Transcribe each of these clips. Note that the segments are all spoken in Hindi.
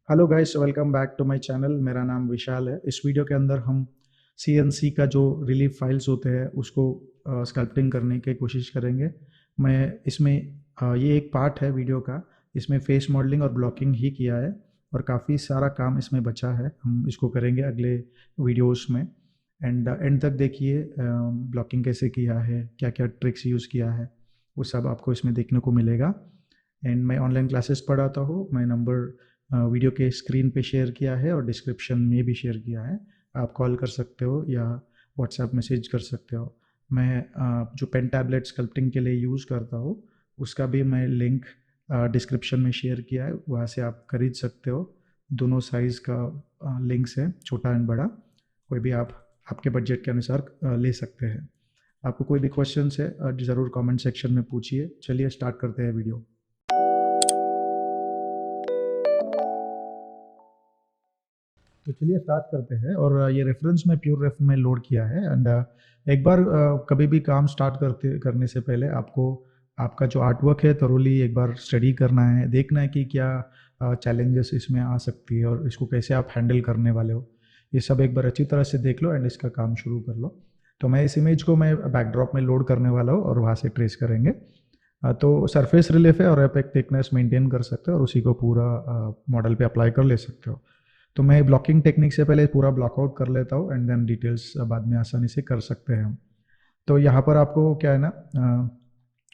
Hello guys, welcome back to my channel. मेरा नाम विशाल है। इस वीडियो के अंदर हम सीएनसी का जो रिलीफ फाइल्स होते हैं उसको स्कल्पटिंग करने की कोशिश करेंगे। मैं इसमें ये एक पार्ट है वीडियो का। इसमें फेस मॉडलिंग और ब्लॉकिंग ही किया है और काफ़ी सारा काम इसमें बचा है। हम इसको करेंगे अगले वीडियोस में। एंड एंड तक देखिए, ब्लॉकिंग कैसे किया है, क्या क्या ट्रिक्स यूज़ किया है, वो सब आपको इसमें देखने को मिलेगा। एंड मैं ऑनलाइन क्लासेस पढ़ाता हूँ। मैं नंबर वीडियो के स्क्रीन पे शेयर किया है और डिस्क्रिप्शन में भी शेयर किया है। आप कॉल कर सकते हो या व्हाट्सएप मैसेज कर सकते हो। मैं जो पेन टैबलेट स्कल्पटिंग के लिए यूज़ करता हूँ उसका भी मैं लिंक डिस्क्रिप्शन में शेयर किया है, वहाँ से आप खरीद सकते हो। दोनों साइज़ का लिंक्स है, छोटा एंड बड़ा। कोई भी आप आपके बजट के अनुसार ले सकते हैं। आपको कोई भी क्वेश्चंस है ज़रूर कमेंट सेक्शन में पूछिए। चलिए स्टार्ट करते हैं वीडियो। तो चलिए स्टार्ट करते हैं। और ये रेफरेंस में प्योर रेफ में लोड किया है। एंड एक बार कभी भी काम स्टार्ट करने से पहले आपको आपका जो आर्टवर्क है thoroughly एक बार स्टडी करना है, देखना है कि क्या चैलेंजेस इसमें आ सकती है और इसको कैसे आप हैंडल करने वाले हो। ये सब एक बार अच्छी तरह से देख लो एंड इसका काम शुरू कर लो। तो मैं इस इमेज को मैं बैकड्रॉप में लोड करने वाला हूँ और वहाँ से ट्रेस करेंगे। तो सरफेस रिलीफ है और आप एक थिकनेस मेंटेन कर सकते हो और उसी को पूरा मॉडल पे अप्लाई कर ले सकते हो। तो मैं ब्लॉकिंग टेक्निक से पहले पूरा ब्लॉकआउट कर लेता हूँ एंड देन डिटेल्स बाद में आसानी से कर सकते हैं हम। तो यहाँ पर आपको क्या है ना,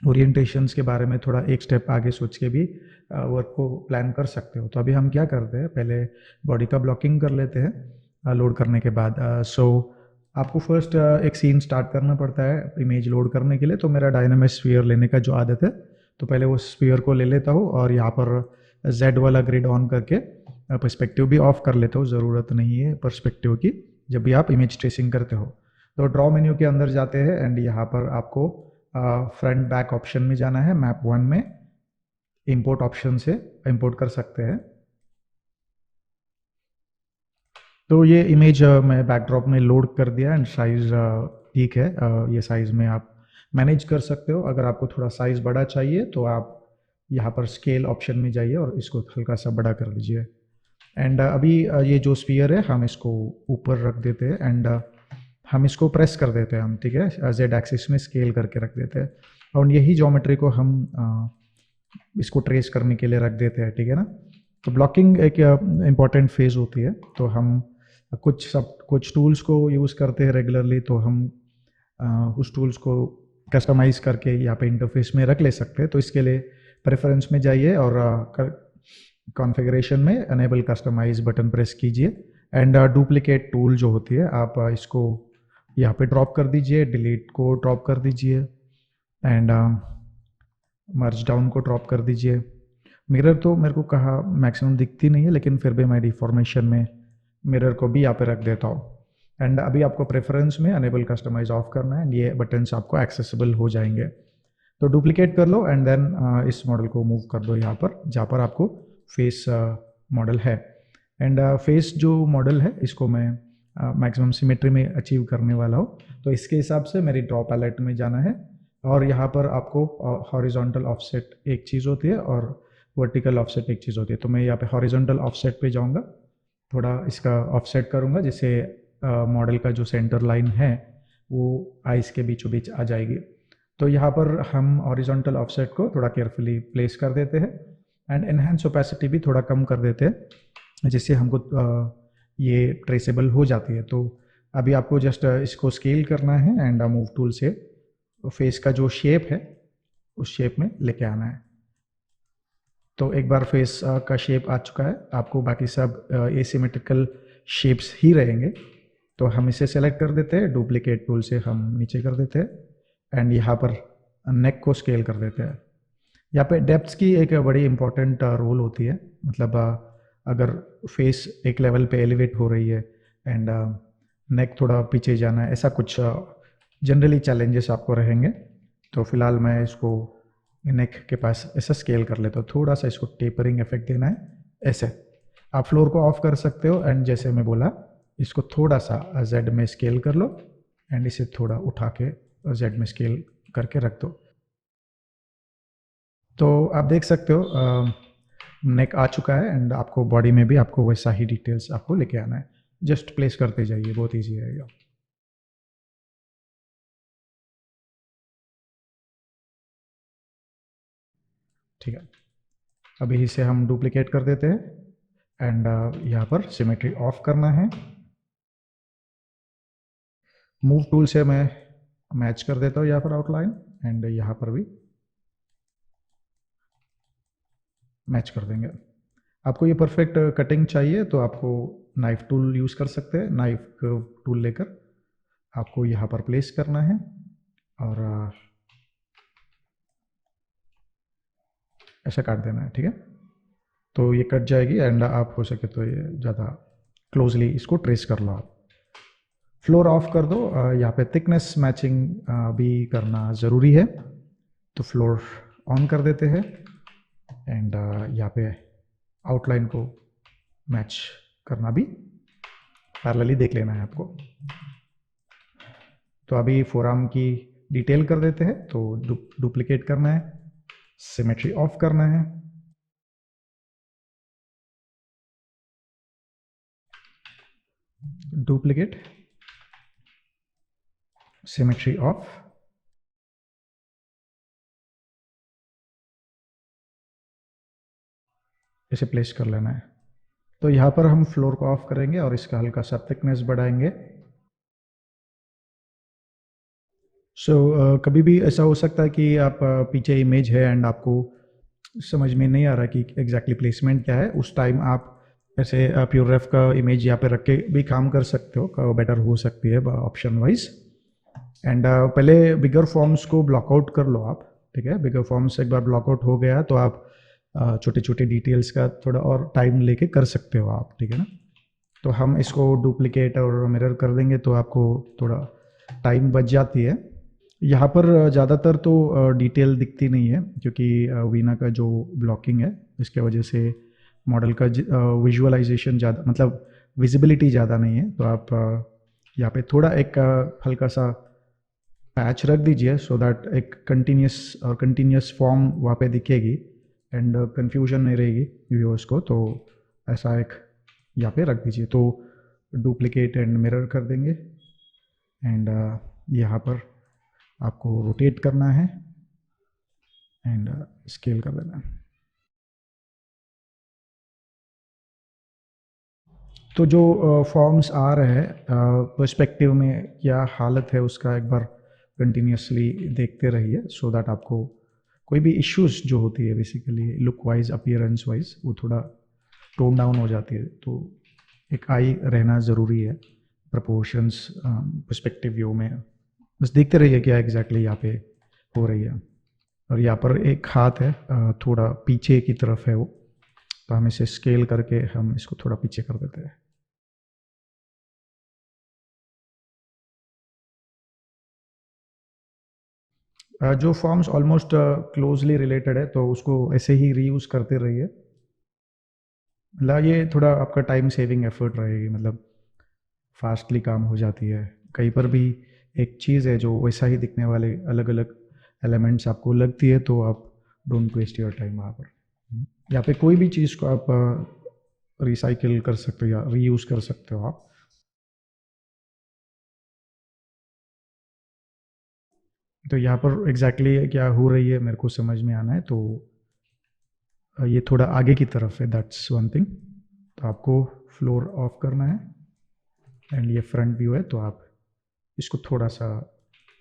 ओरिएंटेशंस के बारे में थोड़ा एक स्टेप आगे सोच के भी वर्क को प्लान कर सकते हो। तो अभी हम क्या करते हैं, पहले बॉडी का ब्लॉकिंग कर लेते हैं लोड करने के बाद। सो आपको फर्स्ट एक सीन स्टार्ट करना पड़ता है इमेज लोड करने के लिए। तो मेरा डायनामिक स्फीयर लेने का जो आदत है, तो पहले वो स्फीयर को ले लेता हूँ और यहाँ पर जेड वाला ग्रिड ऑन करके पर्सपेक्टिव भी ऑफ कर लेता हूँ। ज़रूरत नहीं है पर्सपेक्टिव की जब भी आप इमेज ट्रेसिंग करते हो। तो ड्रॉ मेन्यू के अंदर जाते हैं एंड यहाँ पर आपको फ्रंट बैक ऑप्शन में जाना है। मैप 1 में इंपोर्ट ऑप्शन से इंपोर्ट कर सकते हैं। तो ये इमेज मैं बैकड्रॉप में लोड कर दिया एंड साइज़ ठीक है। ये साइज़ में आप मैनेज कर सकते हो। अगर आपको थोड़ा साइज़ बड़ा चाहिए तो आप यहाँ पर स्केल ऑप्शन में जाइए और इसको हल्का सा बड़ा कर दीजिए। एंड अभी ये जो स्पीयर है हम इसको ऊपर रख देते हैं एंड हम इसको प्रेस कर देते हैं हम, ठीक है, जेड एक्सिस में स्केल करके रख देते हैं। और यही ज्योमेट्री को हम इसको ट्रेस करने के लिए रख देते हैं, ठीक है ना। तो ब्लॉकिंग एक इम्पॉर्टेंट फेज होती है। तो हम कुछ टूल्स को यूज़ करते हैं रेगुलरली, तो हम उस टूल्स को कस्टमाइज़ करके यहाँ पे इंटरफेस में रख ले सकते हैं। तो इसके लिए प्रेफरेंस में जाइए और कॉन्फ़िगरेशन में अनेबल कस्टमाइज बटन प्रेस कीजिए एंड डुप्लीकेट टूल जो होती है आप इसको यहाँ पे ड्रॉप कर दीजिए, डिलीट को ड्रॉप कर दीजिए एंड मर्ज डाउन को ड्रॉप कर दीजिए। मिरर तो मेरे को कहा मैक्सिमम दिखती नहीं है, लेकिन फिर भी मैं डिफॉर्मेशन में मिरर को भी यहाँ पे रख देता हूँ। एंड अभी आपको प्रेफरेंस में अनेबल कस्टमाइज ऑफ करना है एंड ये बटन्स आपको एक्सेसिबल हो जाएंगे। तो डुप्लीकेट कर लो एंड देन इस मॉडल को मूव कर दो यहाँ पर जहाँ पर आपको फेस मॉडल है। एंड फेस जो मॉडल है इसको मैं मैक्सिमम सिमेट्री में अचीव करने वाला हूँ। तो इसके हिसाब से मेरी ड्रॉ पैलेट में जाना है और यहाँ पर आपको हॉरिजॉन्टल ऑफसेट एक चीज़ होती है और वर्टिकल ऑफसेट एक चीज़ होती है। तो मैं यहाँ पे हॉरिजॉन्टल ऑफसेट पे जाऊँगा, थोड़ा इसका ऑफसेट करूँगा जिससे मॉडल का जो सेंटर लाइन है वो आइस के बीचों बीच आ जाएगी। तो यहाँ पर हम हॉरिजॉन्टल ऑफसेट को थोड़ा केयरफुली प्लेस कर देते हैं एंड एनहेंस ओपेसिटी भी थोड़ा कम कर देते हैं जिससे हमको ये ट्रेसेबल हो जाती है। तो अभी आपको जस्ट इसको स्केल करना है एंड मूव टूल से फेस का जो शेप है उस शेप में लेके आना है। तो एक बार फेस का शेप आ चुका है, आपको बाकी सब एसिमेट्रिकल शेप्स ही रहेंगे। तो हम इसे सेलेक्ट कर देते हैं, डुप्लीकेट टूल से हम नीचे कर देते हैं एंड यहाँ पर नेक को स्केल कर देते हैं। यहाँ पे डेप्थ्स की एक बड़ी इंपॉर्टेंट रोल होती है। मतलब अगर फेस एक लेवल पे एलिवेट हो रही है एंड नेक थोड़ा पीछे जाना है, ऐसा कुछ जनरली चैलेंजेस आपको रहेंगे। तो फिलहाल मैं इसको नेक के पास ऐसा स्केल कर लेता हूँ, थोड़ा सा इसको टेपरिंग इफेक्ट देना है ऐसे। आप फ्लोर को ऑफ कर सकते हो एंड जैसे मैं बोला इसको थोड़ा सा जेड में स्केल कर लो एंड इसे थोड़ा उठा के जेड में स्केल करके रख दो। तो आप देख सकते हो नेक आ चुका है एंड आपको बॉडी में भी आपको वैसा ही डिटेल्स आपको लेके आना है। जस्ट प्लेस करते जाइए, बहुत ईजी रहेगा। ठीक है, अभी इसे हम डुप्लीकेट कर देते हैं एंड यहाँ पर सिमेट्री ऑफ करना है। मूव टूल से मैं मैच कर देता हूँ यहाँ पर आउटलाइन एंड यहाँ पर भी मैच कर देंगे। आपको ये परफेक्ट कटिंग चाहिए तो आपको नाइफ टूल यूज़ कर सकते हैं। नाइफ टूल लेकर आपको यहाँ पर प्लेस करना है और ऐसा काट देना है। ठीक है, तो ये कट जाएगी एंड आप हो सके तो ये ज़्यादा क्लोजली इसको ट्रेस कर लो आप। फ्लोर ऑफ कर दो। यहाँ पे थिकनेस मैचिंग भी करना ज़रूरी है, तो फ्लोर ऑन कर देते हैं एंड यहाँ पे आउटलाइन को मैच करना भी पैरेलली देख लेना है आपको। तो अभी फोरआर्म की डिटेल कर देते हैं। तो डुप्लीकेट करना है, सिमेट्री ऑफ करना है, डुप्लीकेट, सिमेट्री ऑफ, इसे प्लेस कर लेना है। तो यहाँ पर हम फ्लोर को ऑफ करेंगे और इसका हल्का सा थिकनेस बढ़ाएंगे। कभी भी ऐसा हो सकता है कि आप पीछे इमेज है एंड आपको समझ में नहीं आ रहा कि एग्जैक्टली प्लेसमेंट क्या है। उस टाइम आप ऐसे प्योर रेफ का इमेज यहाँ पे रख के भी काम कर सकते हो, बेटर हो सकती है ऑप्शन वाइज। एंड पहले बिगर फॉर्म्स को ब्लॉकआउट कर लो आप। ठीक है, बिगर फॉर्म्स एक बार ब्लॉकआउट हो गया तो आप छोटे छोटे डिटेल्स का थोड़ा और टाइम लेके कर सकते हो आप। ठीक है ना, तो हम इसको डुप्लीकेट और मिरर कर देंगे तो आपको थोड़ा टाइम बच जाती है। यहाँ पर ज़्यादातर तो डिटेल दिखती नहीं है क्योंकि वीना का जो ब्लॉकिंग है इसके वजह से मॉडल का विजुअलाइजेशन ज़्यादा, मतलब विजिबिलिटी ज़्यादा नहीं है। तो आप यहाँ पे थोड़ा एक हल्का सा पैच रख दीजिए सो दैट एक कंटिन्यूस फॉर्म वहाँ पे दिखेगी एंड कंफ्यूजन नहीं रहेगी व्यूअर्स को। तो ऐसा एक यहाँ पे रख दीजिए। तो डुप्लीकेट एंड मिरर कर देंगे एंड यहाँ पर आपको रोटेट करना है एंड स्केल कर देना है। तो जो फॉर्म्स आ रहे हैं पर्सपेक्टिव में क्या हालत है उसका एक बार कंटिन्यूसली देखते रहिए सो दैट आपको कोई भी इश्यूज जो होती है basically look wise appearance wise वो थोड़ा टोन डाउन हो जाती है। तो एक आई रहना ज़रूरी है प्रपोर्शंस पर्सपेक्टिव व्यू में। बस देखते रहिए क्या एग्जैक्टली यहाँ पे हो रही है। और यहाँ पर एक हाथ है थोड़ा पीछे की तरफ है वो, तो हम इसे स्केल करके हम इसको थोड़ा पीछे कर देते हैं। जो फॉर्म्स ऑलमोस्ट क्लोजली रिलेटेड है तो उसको ऐसे ही रीयूज़ करते रहिए। मतलब ये थोड़ा आपका टाइम सेविंग एफर्ट रहेगी, मतलब फास्टली काम हो जाती है। कहीं पर भी एक चीज़ है जो वैसा ही दिखने वाले अलग अलग एलिमेंट्स आपको लगती है तो आप डोंट वेस्ट योर टाइम वहाँ पर। यहाँ पे कोई भी चीज़ को आप रिसाइकिल कर सकते हो या रीयूज़ कर सकते हो आप। तो यहाँ पर एग्जैक्टली exactly क्या हो रही है मेरे को समझ में आना है। तो ये थोड़ा आगे की तरफ है, दैट्स वन थिंग। तो आपको फ्लोर ऑफ करना है एंड ये फ्रंट व्यू है तो आप इसको थोड़ा सा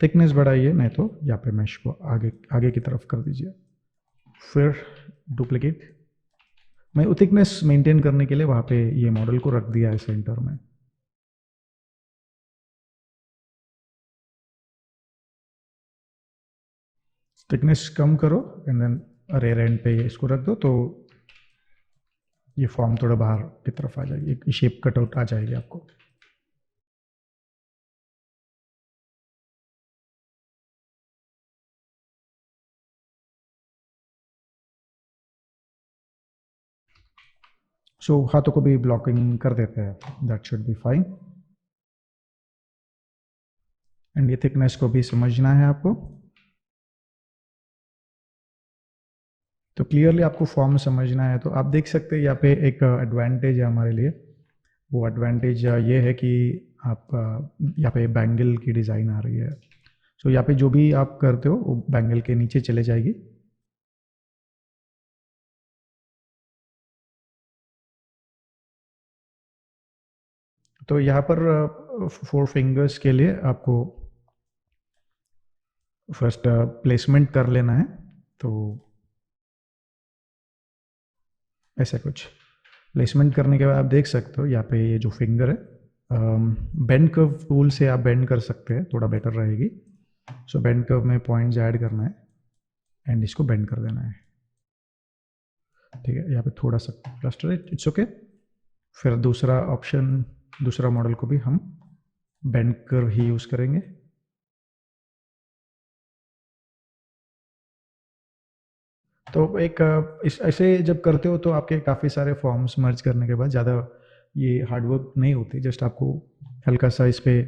थिकनेस बढ़ाइए, नहीं तो यहाँ पे मैश को आगे आगे की तरफ कर दीजिए। फिर डुप्लीकेट, मैं थिकनेस मेंटेन करने के लिए वहाँ पे ये मॉडल को रख दिया है सेंटर में। थिकनेस कम करो एंड देन रेयर एंड पे इसको रख दो तो ये फॉर्म थोड़ा बाहर की तरफ आ जाएगी, एक शेप कटआउट आ जाएगी आपको। सो हाथों को भी ब्लॉकिंग कर देते हैं, that should be fine. And ये थिकनेस को भी समझना है आपको। तो क्लियरली आपको फॉर्म समझना है तो आप देख सकते हैं यहाँ पे एक एडवांटेज है हमारे लिए। वो एडवांटेज ये है कि आप यहाँ पे बैंगल की डिज़ाइन आ रही है। सो यहाँ पे जो भी आप करते हो वो बैंगल के नीचे चले जाएगी। तो यहाँ पर 4 फिंगर्स के लिए आपको फर्स्ट प्लेसमेंट कर लेना है। तो ऐसा कुछ प्लेसमेंट करने के बाद आप देख सकते हो यहाँ पे ये जो फिंगर है, बेंड कर्व टूल से आप बेंड कर सकते हैं, थोड़ा बेटर रहेगी। सो बेंड कर्व में पॉइंट्स ऐड करना है एंड इसको बेंड कर देना है। ठीक है, यहाँ पे थोड़ा सा क्लस्टर है, इट्स ओके। फिर दूसरा ऑप्शन, दूसरा मॉडल को भी हम बेंड कर्व ही यूज़ करेंगे। तो एक इस ऐसे जब करते हो तो आपके काफ़ी सारे फॉर्म्स मर्ज करने के बाद ज़्यादा ये हार्डवर्क नहीं होती, जस्ट आपको हल्का सा इस पे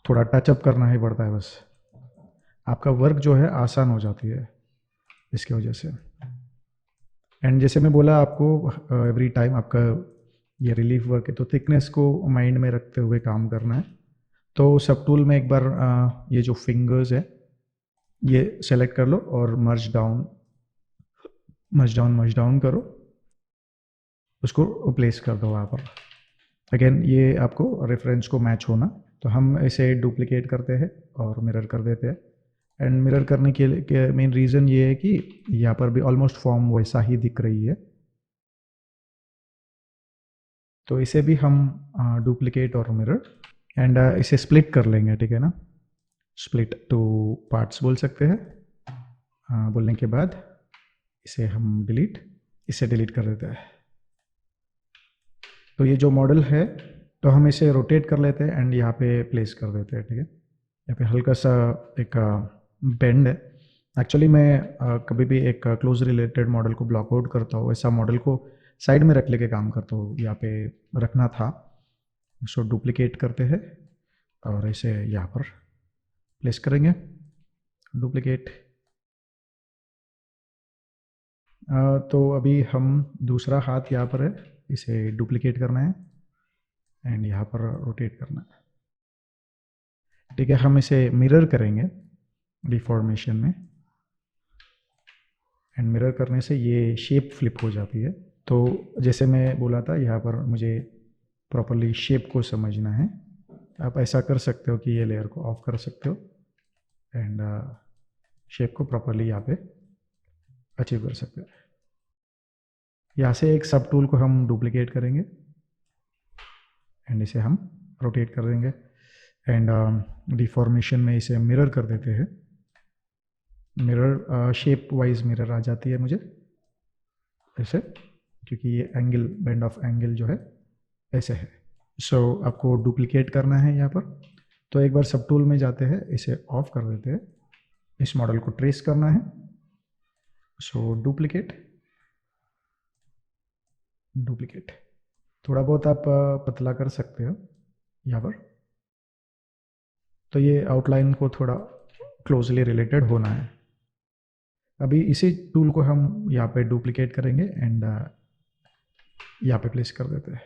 थोड़ा टचअप करना ही पड़ता है बस। आपका वर्क जो है आसान हो जाती है इसकी वजह से। एंड जैसे मैं बोला आपको, एवरी टाइम आपका ये रिलीफ वर्क है तो थिकनेस को माइंड में रखते हुए काम करना है। तो सब टूल में एक बार ये जो फिंगर्स है ये सेलेक्ट कर लो और मर्ज डाउन मर्ज डाउन करो, उसको प्लेस कर दो वहाँ पर। अगेन ये आपको रेफरेंस को मैच होना, तो हम इसे डुप्लीकेट करते हैं और मिरर कर देते हैं। एंड मिरर करने के मेन रीज़न ये है कि यहाँ पर भी ऑलमोस्ट फॉर्म वैसा ही दिख रही है, तो इसे भी हम डुप्लीकेट और मिरर एंड इसे स्प्लिट कर लेंगे। ठीक है ना, स्प्लिट टू पार्ट्स बोल सकते हैं। बोलने के बाद इसे हम इसे डिलीट कर देते हैं। तो ये जो मॉडल है तो हम इसे रोटेट कर लेते हैं एंड यहाँ पे प्लेस कर देते हैं। ठीक है, यहाँ पे हल्का सा एक बेंड है। एक्चुअली मैं कभी भी एक क्लोज रिलेटेड मॉडल को ब्लॉक आउट करता हूँ, ऐसा मॉडल को साइड में रख लेके काम करता हूँ, यहाँ पे रखना था। सो डुप्लीकेट करते हैं और इसे यहाँ पर प्लेस करेंगे, डुप्लीकेट। तो अभी हम दूसरा हाथ यहाँ पर है, इसे डुप्लीकेट करना है एंड यहाँ पर रोटेट करना है। ठीक है, हम इसे मिरर करेंगे डिफॉर्मेशन में एंड मिरर करने से ये शेप फ्लिप हो जाती है। तो जैसे मैं बोला था, यहाँ पर मुझे प्रॉपरली शेप को समझना है। आप ऐसा कर सकते हो कि ये लेयर को ऑफ कर सकते हो एंड शेप को प्रॉपरली यहाँ पे अचीव कर सकते हो। यहाँ से एक सब टूल को हम डुप्लीकेट करेंगे एंड इसे हम रोटेट कर देंगे एंड डिफॉर्मेशन में इसे मिरर कर देते हैं। मिरर शेप वाइज मिरर आ जाती है मुझे ऐसे, क्योंकि ये एंगल, बेंड ऑफ एंगल जो है ऐसे है। सो आपको डुप्लीकेट करना है यहाँ पर, तो एक बार सब टूल में जाते हैं, इसे ऑफ कर देते हैं, इस मॉडल को ट्रेस करना है। सो डुप्लीकेट, थोड़ा बहुत आप पतला कर सकते हो यहाँ पर। तो ये आउटलाइन को थोड़ा क्लोजली रिलेटेड होना है। अभी इसी टूल को हम यहाँ पे डुप्लीकेट करेंगे एंड यहाँ पे प्लेस कर देते हैं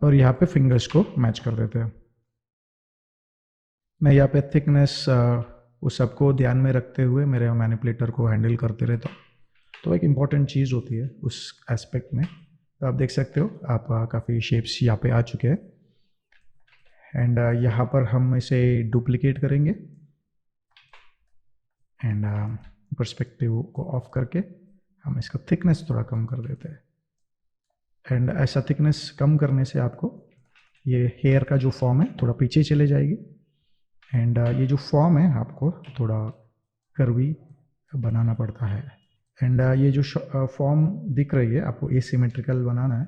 और यहाँ पे फिंगर्स को मैच कर देते हैं। मैं यहाँ पे थिकनेस उस सबको ध्यान में रखते हुए मेरे मैनिपुलेटर को हैंडल करते रहता हूँ। तो एक इम्पॉर्टेंट चीज़ होती है उस एस्पेक्ट में। तो आप देख सकते हो आप काफ़ी शेप्स यहाँ पे आ चुके हैं एंड यहाँ पर हम इसे डुप्लीकेट करेंगे एंड पर्सपेक्टिव को ऑफ करके हम इसका थिकनेस थोड़ा कम कर देते हैं। एंड ऐसा थिकनेस कम करने से आपको ये हेयर का जो फॉर्म है थोड़ा पीछे चले जाएगी एंड ये जो फॉर्म है आपको थोड़ा कर्वी बनाना पड़ता है। एंड ये जो फॉर्म दिख रही है आपको एसिमेट्रिकल बनाना है।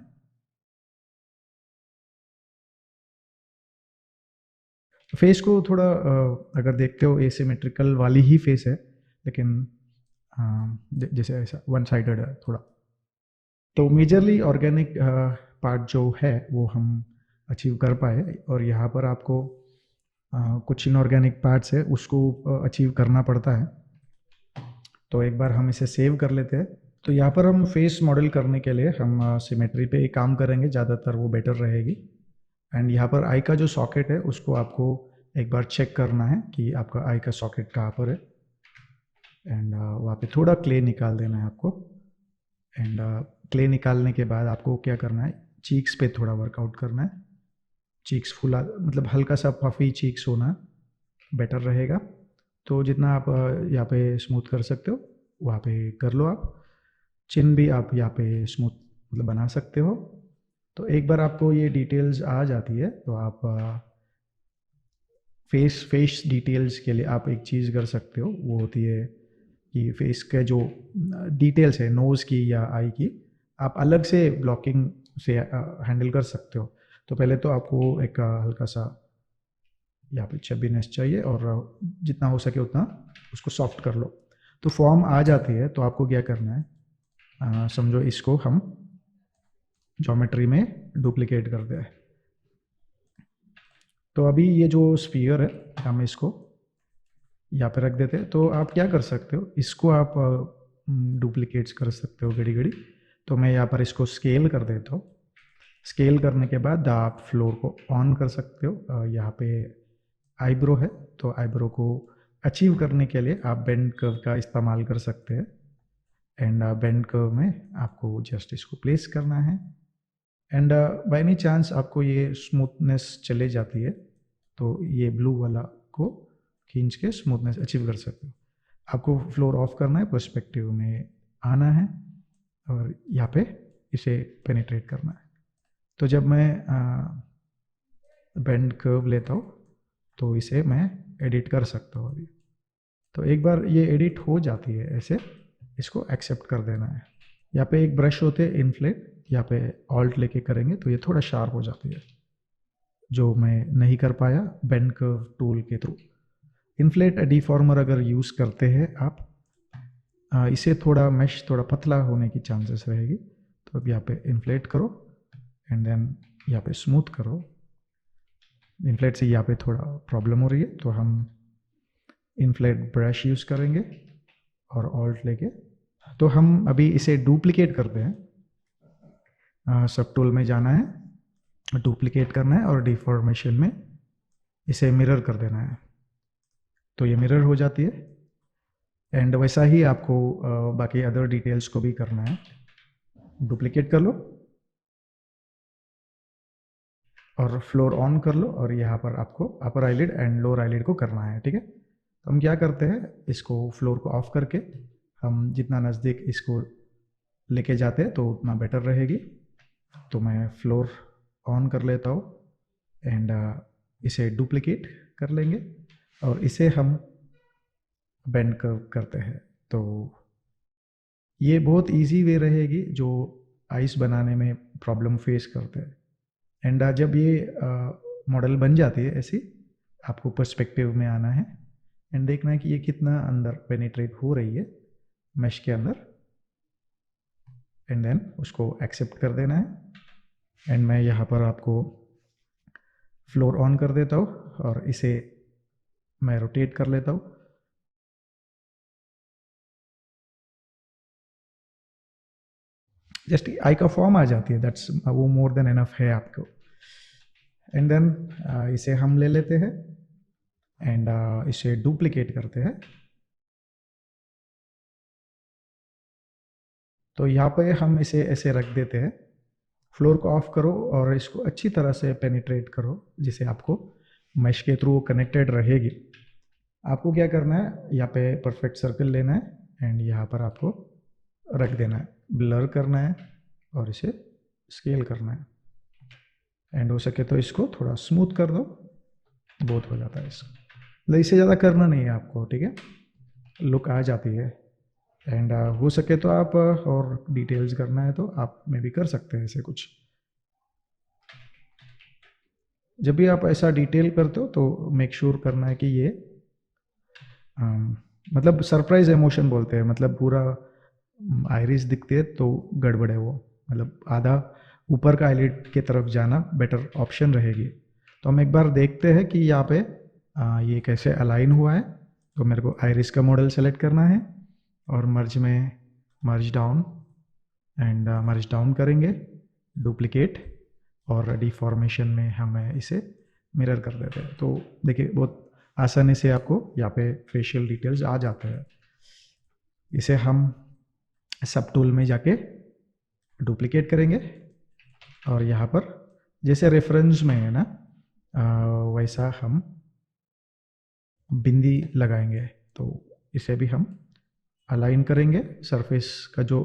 फेस को थोड़ा अगर देखते हो एसिमेट्रिकल वाली ही फेस है, लेकिन जैसे ऐसा वन साइडेड है थोड़ा। तो मेजरली ऑर्गेनिक पार्ट जो है वो हम अचीव कर पाए। और यहाँ पर आपको कुछ इनऑर्गेनिक पार्ट्स है उसको अचीव करना पड़ता है। तो एक बार हम इसे सेव कर लेते हैं। तो यहाँ पर हम फेस मॉडल करने के लिए हम सिमेट्री पे ही काम करेंगे, ज़्यादातर वो बेटर रहेगी। एंड यहाँ पर आई का जो सॉकेट है उसको आपको एक बार चेक करना है कि आपका आई का सॉकेट कहाँ पर है। एंड वहाँ पे थोड़ा क्ले निकाल देना है आपको। एंड क्ले निकालने के बाद आपको क्या करना है, चीक्स पे थोड़ा वर्कआउट करना है। चीक्स फुला, मतलब हल्का सा पफी चीक्स होना बेटर रहेगा। तो जितना आप यहाँ पे स्मूथ कर सकते हो वहाँ पे कर लो आप। चिन भी आप यहाँ पे स्मूथ मतलब बना सकते हो। तो एक बार आपको ये डिटेल्स आ जाती है तो आप फेस डिटेल्स के लिए आप एक चीज़ कर सकते हो, वो होती है कि फेस के जो डिटेल्स है नोज़ की या आई की, आप अलग से ब्लॉकिंग से हैंडल कर सकते हो। तो पहले तो आपको एक हल्का सा यहाँ पे चबीनेस चाहिए और जितना हो सके उतना उसको सॉफ्ट कर लो। तो फॉर्म आ जाती है तो आपको क्या करना है, समझो इसको हम ज्योमेट्री में डुप्लीकेट कर दे। तो अभी ये जो स्फीयर है हम इसको यहाँ पे रख देते हैं। तो आप क्या कर सकते हो, इसको आप डुप्लीकेट्स कर सकते हो घड़ी घड़ी। तो मैं यहाँ पर इसको स्केल कर देता हूँ। स्केल करने के बाद आप फ्लोर को ऑन कर सकते हो। यहाँ पे आईब्रो है तो आईब्रो को अचीव करने के लिए आप बेंड कर्व का इस्तेमाल कर सकते हैं। एंड बेंड कर्व में आपको जस्ट इसको प्लेस करना है। एंड बाय एनी चांस आपको ये स्मूथनेस चले जाती है तो ये ब्लू वाला को खींच के स्मूथनेस अचीव कर सकते हो। आपको फ्लोर ऑफ करना है, पर्सपेक्टिव में आना है और यहाँ पे इसे पेनिट्रेट करना है। तो जब मैं बेंड कर्व लेता हूँ तो इसे मैं एडिट कर सकता हूँ अभी। तो एक बार ये एडिट हो जाती है ऐसे, इसको एक्सेप्ट कर देना है। यहाँ पे एक ब्रश होते हैं इन्फ्लेट, यहाँ पे ऑल्ट लेके करेंगे तो ये थोड़ा शार्प हो जाती है, जो मैं नहीं कर पाया बेंड कर्व टूल के थ्रू। इन्फ्लेट डिफॉर्मर अगर यूज़ करते हैं आप, इसे थोड़ा मेश थोड़ा पतला होने की चांसेस रहेगी। तो अब यहाँ पे इन्फ्लेट करो एंड देन यहाँ पे स्मूथ करो। इन्फ्लेट से यहाँ पे थोड़ा प्रॉब्लम हो रही है तो हम इन्फ्लेट ब्रश यूज़ करेंगे और ऑल्ट लेके। तो हम अभी इसे डुप्लीकेट करते हैं। सब टूल में जाना है, डुप्लीकेट करना है और डिफॉर्मेशन में इसे मिरर कर देना है। तो ये मिरर हो जाती है। एंड वैसा ही आपको बाकी अदर डिटेल्स को भी करना है। डुप्लीकेट कर लो और फ्लोर ऑन कर लो और यहाँ पर आपको upper eyelid and lower eyelid को करना है, ठीक है। तो हम क्या करते हैं, इसको फ्लोर को ऑफ करके हम जितना नज़दीक इसको लेके जाते हैं तो उतना बेटर रहेगी। तो मैं फ्लोर ऑन कर लेता हूँ एंड इसे डुप्लीकेट कर लेंगे और इसे हम बेंड करते हैं। तो ये बहुत इजी वे रहेगी जो आइस बनाने में प्रॉब्लम फेस करते हैं। एंड जब ये मॉडल बन जाती है ऐसी, आपको पर्सपेक्टिव में आना है एंड देखना है कि ये कितना अंदर पेनिट्रेट हो रही है मैश के अंदर। एंड देन उसको एक्सेप्ट कर देना है। एंड मैं यहाँ पर आपको फ्लोर ऑन कर देता हूँ और इसे मैं रोटेट कर लेता हूँ। जस्ट आई का फॉर्म आ जाती है, दैट्स वो मोर देन एनफ है आपको। एंड देन इसे हम ले लेते हैं एंड इसे डुप्लीकेट करते हैं। तो यहाँ पे हम इसे ऐसे रख देते हैं। फ्लोर को ऑफ करो और इसको अच्छी तरह से पेनिट्रेट करो जिसे आपको मैश के थ्रू कनेक्टेड रहेगी। आपको क्या करना है, यहाँ पे परफेक्ट सर्कल लेना है एंड यहाँ पर आपको रख देना है, ब्लर करना है और इसे स्केल करना है। एंड हो सके तो इसको थोड़ा स्मूथ कर दो, बहुत हो जाता है इसको, मतलब इससे ज़्यादा करना नहीं है आपको, ठीक है। लुक आ जाती है। एंड हो सके तो आप और डिटेल्स करना है तो आप में भी कर सकते हैं ऐसे कुछ। जब भी आप ऐसा डिटेल करते हो तो मेक श्योर करना है कि ये मतलब सरप्राइज इमोशन बोलते हैं, मतलब पूरा आइरिस दिखती है तो गड़बड़ है वो, मतलब आधा ऊपर का आईलिड की तरफ जाना बेटर ऑप्शन रहेगी। तो हम एक बार देखते हैं कि यहाँ पे ये कैसे अलाइन हुआ है। तो मेरे को आइरिस का मॉडल सेलेक्ट करना है और मर्ज में मर्ज डाउन एंड मर्ज डाउन करेंगे, डुप्लीकेट, और डिफॉर्मेशन में हमें इसे मिरर कर देते हैं। तो देखिए बहुत आसानी से आपको यहाँ पे फेशियल डिटेल्स आ जाते हैं। इसे हम सब टूल में जाके डुप्लीकेट करेंगे और यहाँ पर जैसे रेफरेंस में है ना वैसा हम बिंदी लगाएंगे। तो इसे भी हम अलाइन करेंगे, सरफेस का जो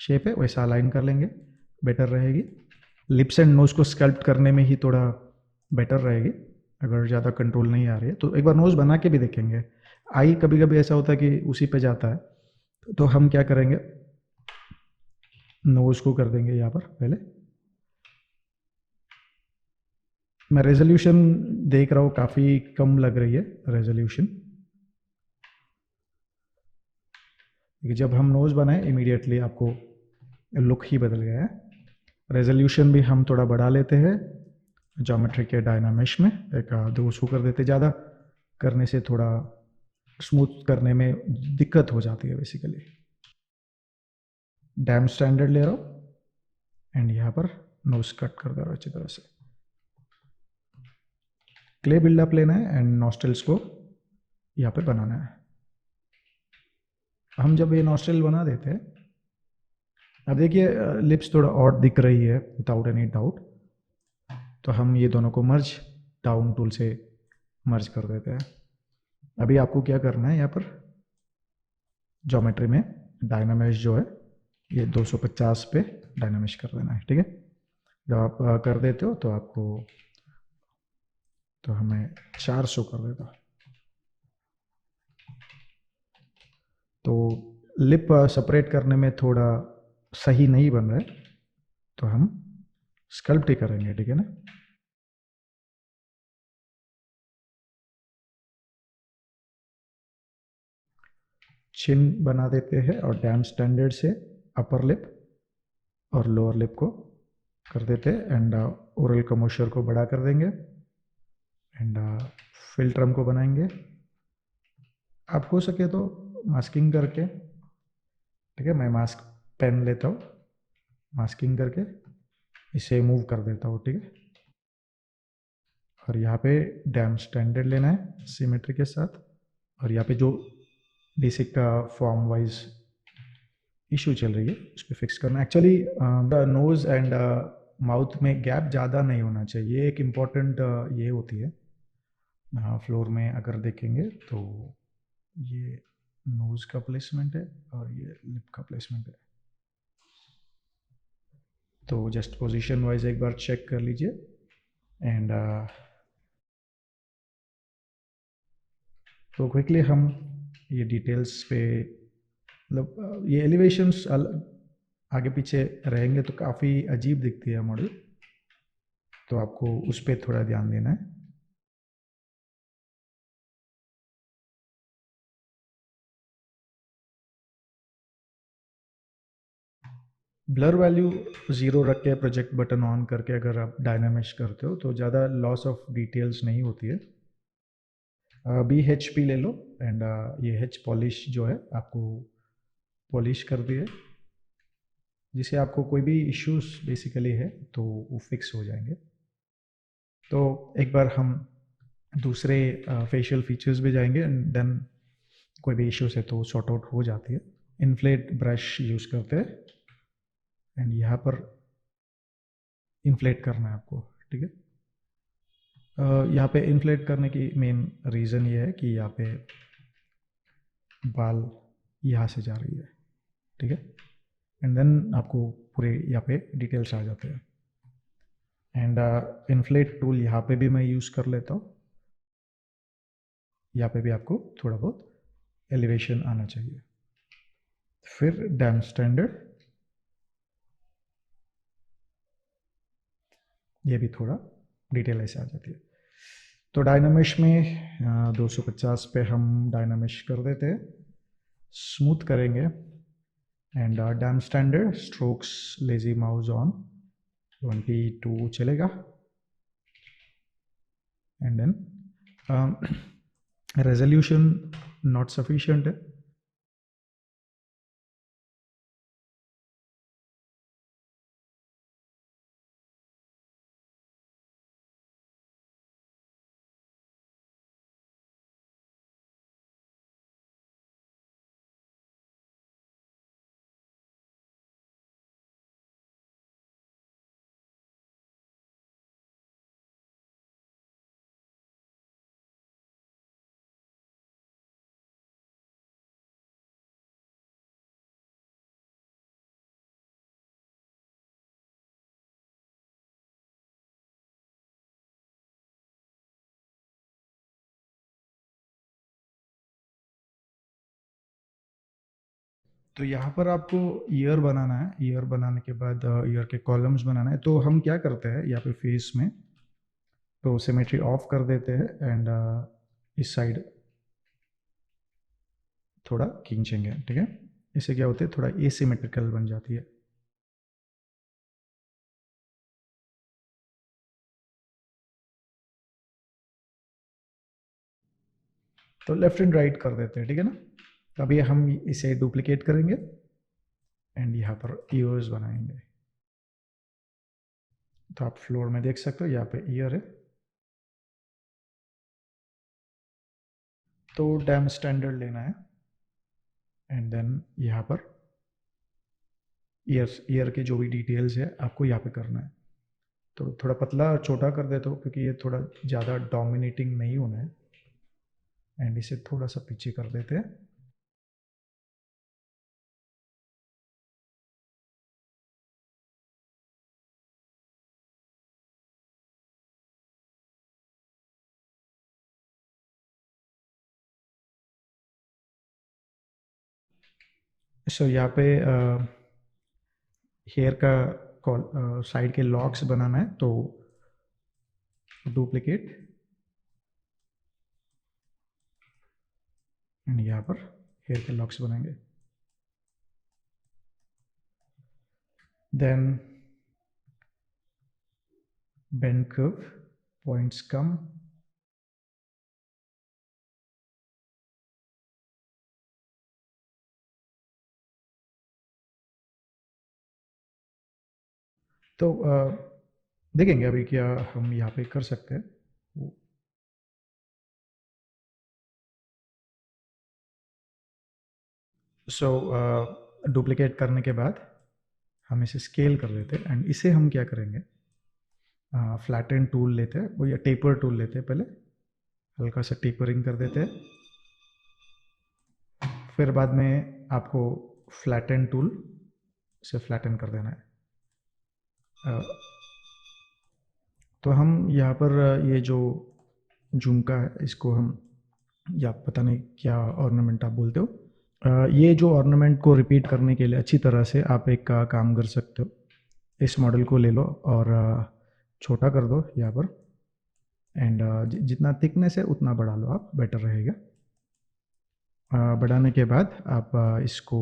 शेप है वैसा अलाइन कर लेंगे, बेटर रहेगी। लिप्स एंड नोज को स्कल्प्ट करने में ही थोड़ा बेटर रहेगी अगर ज़्यादा कंट्रोल नहीं आ रही है। तो एक बार नोज बना के भी देखेंगे। आई कभी कभी ऐसा होता है कि उसी पे जाता है, तो हम क्या करेंगे, नोज को कर देंगे यहाँ पर पहले। मैं रेजोल्यूशन देख रहा हूँ काफ़ी कम लग रही है रेजोल्यूशन। जब हम नोज बनाए इमीडिएटली आपको लुक ही बदल गया है। रेजोल्यूशन भी हम थोड़ा बढ़ा लेते हैं ज्योमेट्री के डायनामिक्स में, एक 200 कर देते। ज़्यादा करने से थोड़ा स्मूथ करने में दिक्कत हो जाती है बेसिकली। डैम स्टैंडर्ड ले रहा हूँ एंड यहाँ पर नोज कट कर दे रहा हूँ अच्छी तरह से। क्ले बिल्डअप लेना है एंड नॉस्ट्रल्स को यहाँ पे बनाना है। हम जब ये नॉस्ट्रल बना देते हैं, अब देखिए लिप्स थोड़ा ऑड दिख रही है विदाउट एनी डाउट, तो हम ये दोनों को मर्ज डाउन टूल से मर्ज कर देते हैं। अभी आपको क्या करना है, यहाँ पर ज्योमेट्री में डायनामिक्स जो है ये 250 पे डायनामिक्स कर देना है, ठीक है। जब आप कर देते हो तो आपको, तो हमें 400 कर देता। तो लिप सेपरेट करने में थोड़ा सही नहीं बन रहा है, तो हम स्कल्प्ट ही करेंगे, ठीक है ना। चिन बना देते हैं और डैम स्टैंडर्ड से अपर लिप और लोअर लिप को कर देते हैं एंड ओरल कमोशर को बड़ा कर देंगे एंड फिल्ट्रम को बनाएंगे। आप हो सके तो मास्किंग करके, ठीक है, मैं मास्क पेन लेता हूँ, मास्किंग करके इसे मूव कर देता हूँ, ठीक है। और यहाँ पे डैम स्टैंडर्ड लेना है सिमेट्री के साथ, और यहाँ पे जो बेसिक का फॉर्म वाइज इशू चल रही है उस पर फिक्स करना। एक्चुअली नोज एंड माउथ में गैप ज़्यादा नहीं होना चाहिए, एक इम्पॉर्टेंट ये होती है फ्लोर में। अगर देखेंगे तो ये नोज का प्लेसमेंट है और ये लिप का प्लेसमेंट है, तो जस्ट पोजीशन वाइज एक बार चेक कर लीजिए एंड तो क्विकली हम ये डिटेल्स पे, मतलब ये एलिवेशंस आगे पीछे रहेंगे तो काफ़ी अजीब दिखती है मॉडल, तो आपको उस पर थोड़ा ध्यान देना है। ब्लर वैल्यू 0 रख के प्रोजेक्ट बटन ऑन करके अगर आप डायनामिक्स करते हो तो ज़्यादा लॉस ऑफ डिटेल्स नहीं होती है। BHP ले लो एंड ये H पॉलिश जो है आपको पॉलिश कर दिए, जिससे आपको कोई भी इश्यूज बेसिकली है तो वो फिक्स हो जाएंगे। तो एक बार हम दूसरे फेशियल फीचर्स भी जाएंगे एंड देन कोई भी इश्यूज है तो सॉर्ट आउट हो जाती है। इन्फ्लेट ब्रश यूज़ करते हैं एंड यहाँ पर इन्फ्लेट करना है आपको, ठीक है। यहाँ पे इन्फ्लेट करने की मेन रीज़न ये है कि यहाँ पे बाल यहाँ से जा रही है, ठीक है, एंड देन आपको पूरे यहाँ पे डिटेल्स आ जाते हैं। एंड इन्फ्लेट टूल यहाँ पे भी मैं यूज़ कर लेता हूँ। यहाँ पे भी आपको थोड़ा बहुत एलिवेशन आना चाहिए। फिर डैम स्टैंडर्ड, ये भी थोड़ा डिटेल ऐसे आ जाती है। तो डायनामिक्स में 250 पे हम डायनामिक्स कर देते हैं, स्मूथ करेंगे and damn standard strokes lazy mouse on 22 चलेगा। And then resolution not sufficient है। तो यहाँ पर आपको ईयर बनाना है। ईयर बनाने के बाद ईयर के कॉलम्स बनाना है। तो हम क्या करते हैं यहाँ पे फेस में, तो सिमेट्री ऑफ कर देते हैं एंड इस साइड थोड़ा खींचेंगे, ठीक है। इससे क्या होता है, थोड़ा एसिमेट्रिकल बन जाती है। तो लेफ्ट एंड राइट कर देते हैं, ठीक है ना। तो अभी हम इसे डुप्लीकेट करेंगे एंड यहाँ पर ईयर्स बनाएंगे। तो आप फ्लोर में देख सकते हो यहाँ पे ईयर है। तो डैम स्टैंडर्ड लेना है एंड देन यहाँ पर ईयर के जो भी डिटेल्स है आपको यहाँ पे करना है। तो थोड़ा पतला और छोटा कर देता हूँ क्योंकि ये थोड़ा ज़्यादा डोमिनेटिंग नहीं होना है। एंड इसे थोड़ा सा पीछे कर देते हैं। सो यहाँ पे हेयर का साइड के लॉक्स बनाना है। तो डुप्लीकेट एंड यहाँ पर हेयर के लॉक्स बनाएंगे। देन बेंड कर्व पॉइंट्स कम। तो देखेंगे अभी क्या हम यहाँ पे कर सकते हैं। सो डुप्लीकेट करने के बाद हम इसे स्केल कर देते हैं एंड इसे हम क्या करेंगे, फ्लैटन टूल लेते हैं, वो या टेपर टूल लेते हैं। पहले हल्का सा टेपरिंग कर देते हैं, फिर बाद में आपको फ्लैटन टूल से फ्लैटन कर देना है। अ, तो हम यहाँ पर ये जो झुमका है इसको हम, या पता नहीं क्या ऑर्नामेंट आप बोलते हो, ये जो ऑर्नामेंट को रिपीट करने के लिए अच्छी तरह से आप एक का काम कर सकते हो। इस मॉडल को ले लो और छोटा कर दो यहाँ पर एंड जितना थिकनेस है उतना बढ़ा लो आप, बेटर रहेगा। बढ़ाने के बाद आप इसको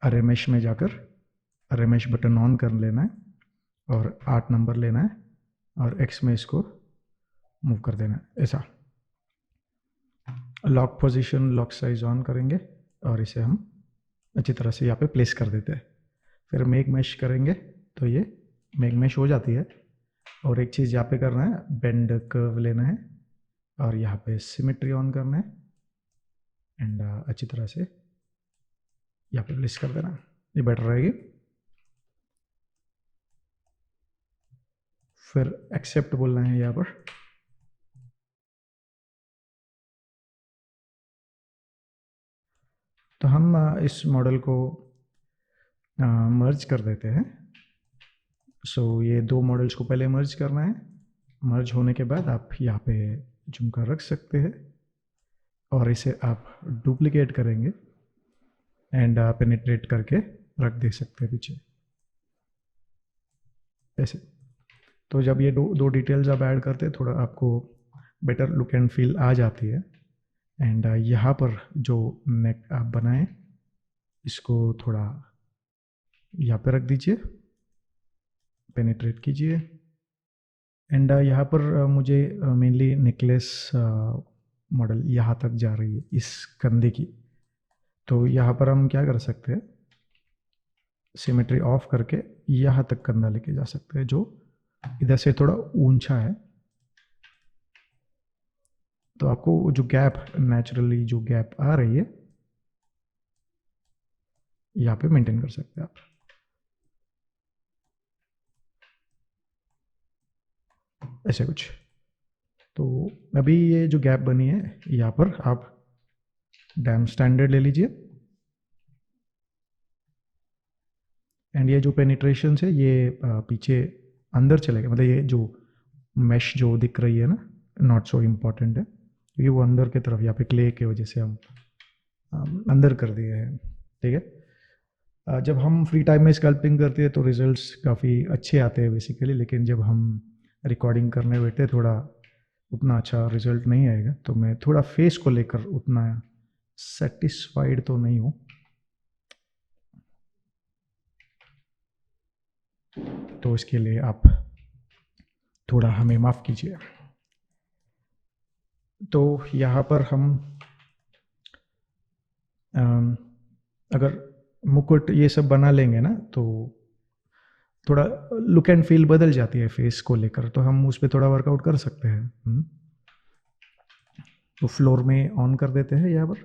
अरेमेश में जाकर अरेमेश बटन ऑन कर लेना है और 8 नंबर लेना है और एक्स में इसको मूव कर देना है ऐसा। Lock position lock size on करेंगे और इसे हम अच्छी तरह से यहाँ पे प्लेस कर देते हैं। फिर मेक मैश करेंगे तो ये मेक मैश हो जाती है। और एक चीज़ यहाँ पे करना है, बेंड कर्व लेना है और यहाँ पे सिमेट्री ऑन करना है एंड अच्छी तरह से यहाँ पे प्लेस कर देना है, ये बेटर रहेगी। फिर एक्सेप्ट बोलना है यहाँ पर। तो हम इस मॉडल को मर्ज कर देते हैं। सो ये दो मॉडल्स को पहले मर्ज करना है। मर्ज होने के बाद आप यहाँ पे झुमका रख सकते हैं और इसे आप डुप्लीकेट करेंगे एंड पेनिट्रेट करके रख दे सकते हैं पीछे ऐसे। तो जब ये दो डिटेल्स आप ऐड करते हैं थोड़ा आपको बेटर लुक एंड फील आ जाती है। एंड यहाँ पर जो नेक आप बनाएं इसको थोड़ा यहाँ पे रख दीजिए पेनिट्रेट कीजिए। एंड यहाँ पर मुझे मेनली नेकलेस मॉडल यहाँ तक जा रही है इस कंधे की। तो यहाँ पर हम क्या कर सकते हैं, सिमेट्री ऑफ करके यहाँ तक कंधा लेके जा सकते हैं, जो इधर से थोड़ा ऊंचा है। तो आपको जो गैप, नेचुरली जो गैप आ रही है, यहाँ पे मेंटेन कर सकते हैं आप। ऐसे कुछ। तो अभी ये जो गैप बनी है, यहाँ पर आप डैम स्टैंडर्ड ले लीजिए। एंड ये जो पेनिट्रेशन है ये पीछे अंदर चलेगा, मतलब ये जो मैश जो दिख रही है ना, नॉट सो इम्पॉर्टेंट है, क्योंकि वो अंदर की तरफ यहाँ पे क्ले के वजह से हम अंदर कर दिए हैं। ठीक है। जब हम फ्री टाइम में स्कल्पटिंग करते हैं तो रिजल्ट्स काफ़ी अच्छे आते हैं बेसिकली, लेकिन जब हम रिकॉर्डिंग करने बैठे थोड़ा उतना अच्छा रिजल्ट नहीं आएगा। तो मैं थोड़ा फेस को लेकर उतना सेटिस्फाइड तो नहीं हूँ। तो इसके लिए आप थोड़ा हमें माफ़ कीजिए। तो यहाँ पर हम अगर मुकुट ये सब बना लेंगे ना, तो थोड़ा लुक एंड फील बदल जाती है फेस को लेकर, तो हम उस पर थोड़ा वर्कआउट कर सकते हैं। तो फ्लोर में ऑन कर देते हैं यहाँ पर।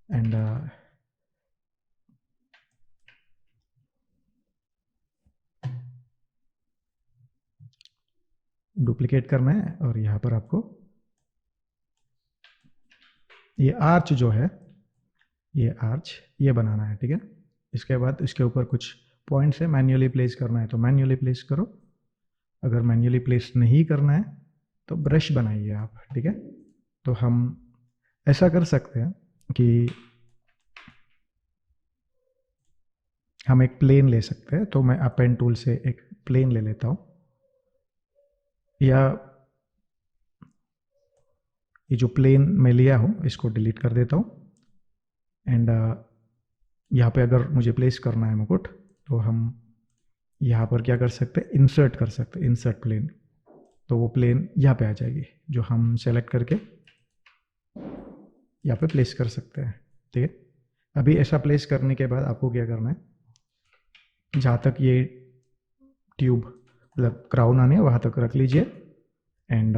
एंड डुप्लीकेट करना है, और यहाँ पर आपको ये आर्च जो है, ये आर्च ये बनाना है। ठीक है। इसके बाद इसके ऊपर कुछ पॉइंट्स है, मैन्युअली प्लेस करना है तो मैन्युअली प्लेस करो। अगर मैन्युअली प्लेस नहीं करना है तो ब्रश बनाइए आप। ठीक है। तो हम ऐसा कर सकते हैं कि हम एक प्लेन ले सकते हैं। तो मैं अप एंड टूल से एक प्लेन ले लेता हूँ, या ये जो प्लेन मैं लिया हूँ इसको डिलीट कर देता हूँ। एंड यहाँ पे अगर मुझे प्लेस करना है मुकुट, तो हम यहाँ पर क्या कर सकते हैं, इंसर्ट कर सकते हैं, इंसर्ट प्लेन। तो वो प्लेन यहाँ पे आ जाएगी, जो हम सेलेक्ट करके यहाँ पे प्लेस कर सकते हैं। ठीक है। अभी ऐसा प्लेस करने के बाद आपको क्या करना है, जहाँ तक ये ट्यूब मतलब क्राउन आने वहाँ तक रख लीजिए। एंड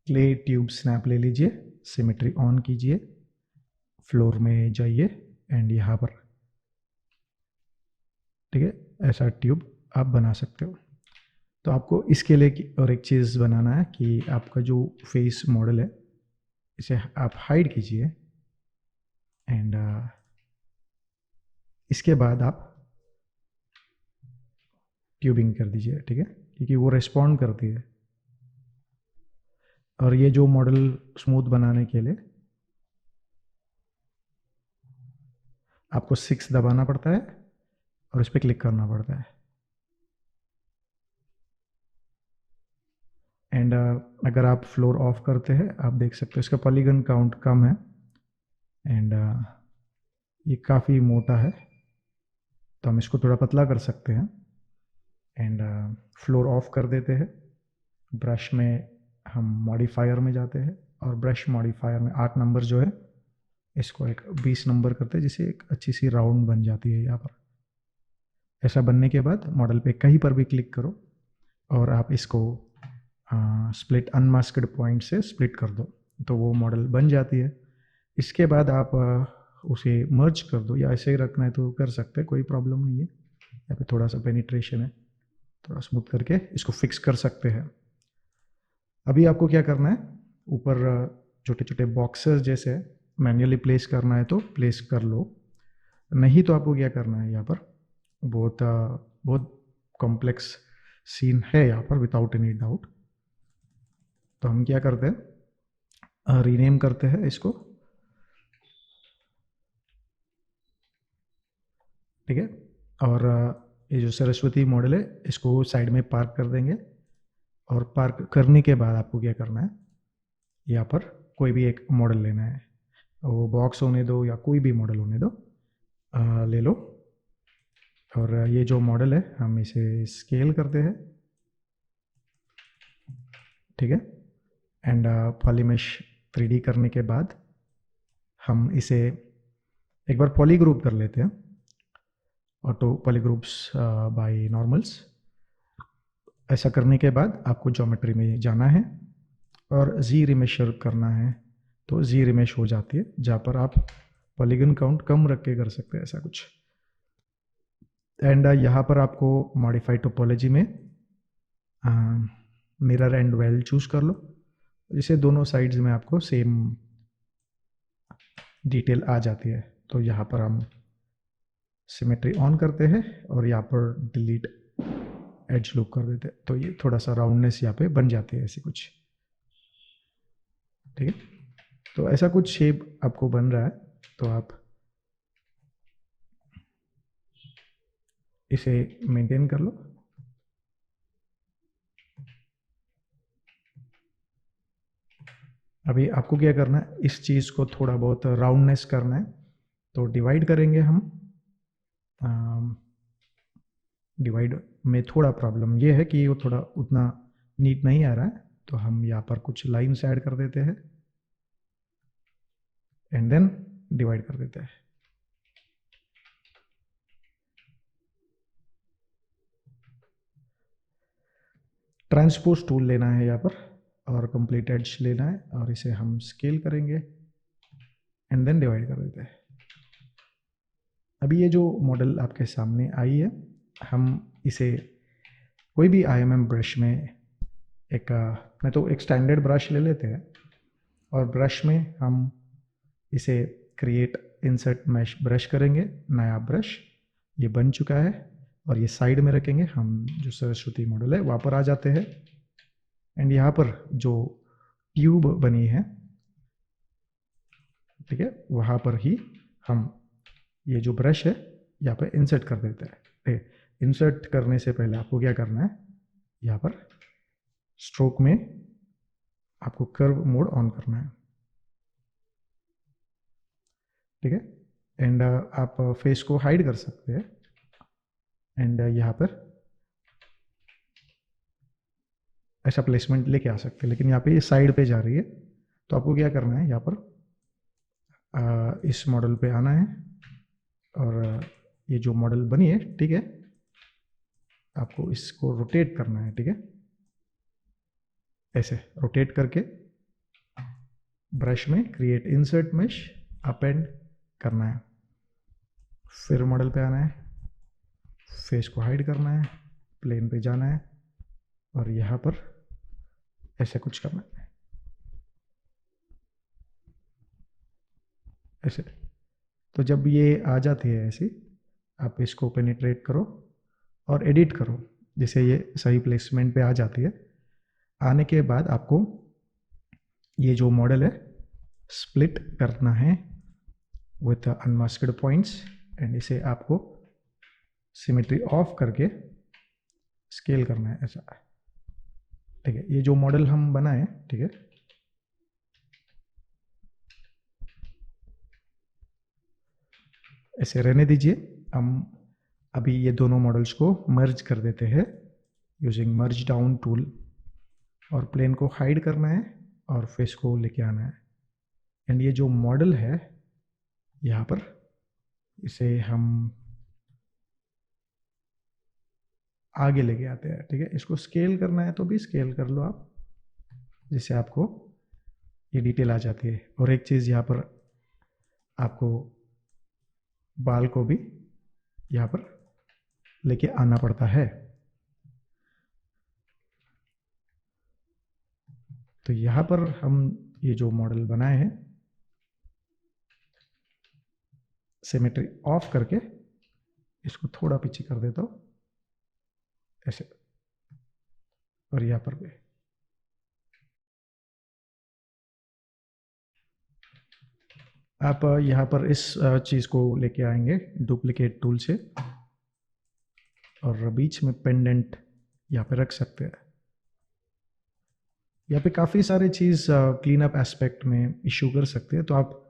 क्ले ट्यूब स्नैप ले लीजिए, सिमेट्री ऑन कीजिए, फ्लोर में जाइए एंड यहाँ पर। ठीक है। ऐसा ट्यूब आप बना सकते हो। तो आपको इसके लिए और एक चीज़ बनाना है कि आपका जो फेस मॉडल है इसे आप हाइड कीजिए। एंड इसके बाद आप ट्यूबिंग कर दीजिए। ठीक है। क्योंकि वो रिस्पॉन्ड करती है। और ये जो मॉडल स्मूथ बनाने के लिए आपको 6 दबाना पड़ता है और इस पर क्लिक करना पड़ता है। एंड अगर आप फ्लोर ऑफ करते हैं, आप देख सकते हो इसका पॉलीगन काउंट कम है। एंड ये काफ़ी मोटा है, तो हम इसको थोड़ा पतला कर सकते हैं। एंड फ्लोर ऑफ कर देते हैं। ब्रश में हम मॉडिफायर में जाते हैं, और ब्रश मॉडिफायर में 8 नंबर जो है इसको एक 20 नंबर करते हैं, जिससे एक अच्छी सी राउंड बन जाती है यहाँ पर। ऐसा बनने के बाद मॉडल पे कहीं पर भी क्लिक करो और आप इसको स्प्लिट अनमास्क्ड पॉइंट से स्प्लिट कर दो, तो वो मॉडल बन जाती है। इसके बाद आप उसे मर्ज कर दो, या ऐसे ही रखना है तो कर सकते हैं, कोई प्रॉब्लम नहीं है। यहाँ पे थोड़ा सा पेनिट्रेशन है, थोड़ा स्मूथ करके इसको फिक्स कर सकते हैं। अभी आपको क्या करना है, ऊपर छोटे छोटे बॉक्सेस जैसे मैन्युअली प्लेस करना है तो प्लेस कर लो, नहीं तो आपको क्या करना है, यहाँ पर बहुत कॉम्प्लेक्स सीन है यहाँ पर विदाउट एनी डाउट। तो हम क्या करते हैं, रीनेम करते हैं इसको। ठीक है। और ये जो सरस्वती मॉडल है इसको साइड में पार्क कर देंगे। और पार्क करने के बाद आपको क्या करना है, यहाँ पर कोई भी एक मॉडल लेना है, वो बॉक्स होने दो या कोई भी मॉडल होने दो, ले लो। और ये जो मॉडल है हम इसे स्केल करते हैं, ठीक है। एंड पॉलीमेश 3D करने के बाद हम इसे एक बार पॉली ग्रुप कर लेते हैं, auto poly groups bye normals. ऐसा करने के बाद आपको ज्योमेट्री में जाना है और जी रिमेशर करना है, तो जी रिमेश हो जाती है, जहाँ पर आप पॉलीगन काउंट कम रख के कर सकते हैं ऐसा कुछ। एंड यहाँ पर आपको मॉडिफाई टोपोलॉजी में मिरर एंड वेल चूज कर लो, जिससे दोनों साइड्स में आपको सेम डिटेल आ जाती है। तो यहाँ पर हम सिमेट्री ऑन करते हैं और यहाँ पर डिलीट एज लूप कर देते हैं, तो ये थोड़ा सा राउंडनेस यहाँ पे बन जाती है ऐसी कुछ, ठीक है। तो ऐसा कुछ शेप आपको बन रहा है, तो आप इसे मेंटेन कर लो। अभी आपको क्या करना है, इस चीज़ को थोड़ा बहुत राउंडनेस करना है, तो डिवाइड करेंगे हम। डिवाइड में थोड़ा प्रॉब्लम ये है कि वो थोड़ा उतना नीट नहीं आ रहा है, तो हम यहाँ पर कुछ लाइन्स ऐड कर देते हैं एंड देन डिवाइड कर देते हैं। ट्रांसपोज टूल लेना है यहाँ पर और कंप्लीट एज लेना है और इसे हम स्केल करेंगे एंड देन डिवाइड कर देते हैं। अभी ये जो मॉडल आपके सामने आई है, हम इसे कोई भी IMM ब्रश में एक मैं तो एक स्टैंडर्ड ब्रश ले लेते हैं और ब्रश में हम इसे क्रिएट इंसर्ट मैश ब्रश करेंगे। नया ब्रश ये बन चुका है और ये साइड में रखेंगे। हम जो सरस्वती मॉडल है वहाँ पर आ जाते हैं एंड यहाँ पर जो ट्यूब बनी है, ठीक है, वहाँ पर ही हम ये जो ब्रश है यहाँ पे इंसर्ट कर देते हैं। इंसर्ट करने से पहले आपको क्या करना है, यहाँ पर स्ट्रोक में आपको कर्व मोड ऑन करना है, ठीक है। एंड आप फेस को हाइड कर सकते हैं एंड यहाँ पर ऐसा प्लेसमेंट लेके आ सकते हैं, लेकिन यहाँ पे ये साइड पे जा रही है, तो आपको क्या करना है, यहाँ पर इस मॉडल पे आना है और ये जो मॉडल बनी है, ठीक है, आपको इसको रोटेट करना है, ठीक है। ऐसे रोटेट करके ब्रश में क्रिएट इंसर्ट मेश अपेंड करना है, फिर मॉडल पे आना है, फेस को हाइड करना है, प्लेन पे जाना है और यहाँ पर ऐसे कुछ करना है, ऐसे। तो जब ये आ जाती है ऐसी, आप इसको पेनिट्रेट करो और एडिट करो, जिससे ये सही प्लेसमेंट पे आ जाती है। आने के बाद आपको ये जो मॉडल है स्प्लिट करना है विथ अनमास्क्ड पॉइंट्स एंड इसे आपको सिमेट्री ऑफ करके स्केल करना है, ऐसा, ठीक है। ये जो मॉडल हम बनाए, ठीक है, ऐसे रहने दीजिए। हम अभी ये दोनों मॉडल्स को मर्ज कर देते हैं यूजिंग मर्ज डाउन टूल और प्लेन को हाइड करना है और फेस को लेके आना है एंड ये जो मॉडल है यहाँ पर, इसे हम आगे लेके आते हैं, ठीक है। इसको स्केल करना है तो भी स्केल कर लो आप, जिससे आपको ये डिटेल आ जाती है। और एक चीज़ यहाँ पर आपको बाल को भी यहाँ पर लेके आना पड़ता है। तो यहाँ पर हम ये जो मॉडल बनाए हैं, सिमेट्री ऑफ करके इसको थोड़ा पीछे कर देता हूँ, ऐसे, और यहाँ पर भी आप यहाँ पर इस चीज़ को लेके आएंगे डुप्लीकेट टूल से और बीच में पेंडेंट यहाँ पे रख सकते हैं। यहाँ पे काफ़ी सारे चीज़ क्लीन अप एस्पेक्ट में इशू कर सकते हैं, तो आप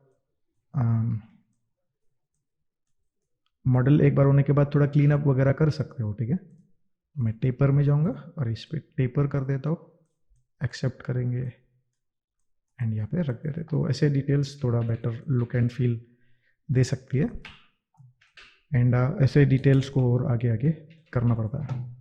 मॉडल एक बार होने के बाद थोड़ा क्लीन अप वगैरह कर सकते हो, ठीक है। मैं टेपर में जाऊंगा और इस पर टेपर कर देता हूँ, एक्सेप्ट करेंगे एंड यहाँ पे रख देते, तो ऐसे डिटेल्स थोड़ा बेटर लुक एंड फील दे सकती है। एंड ऐसे डिटेल्स को और आगे आगे करना पड़ता है।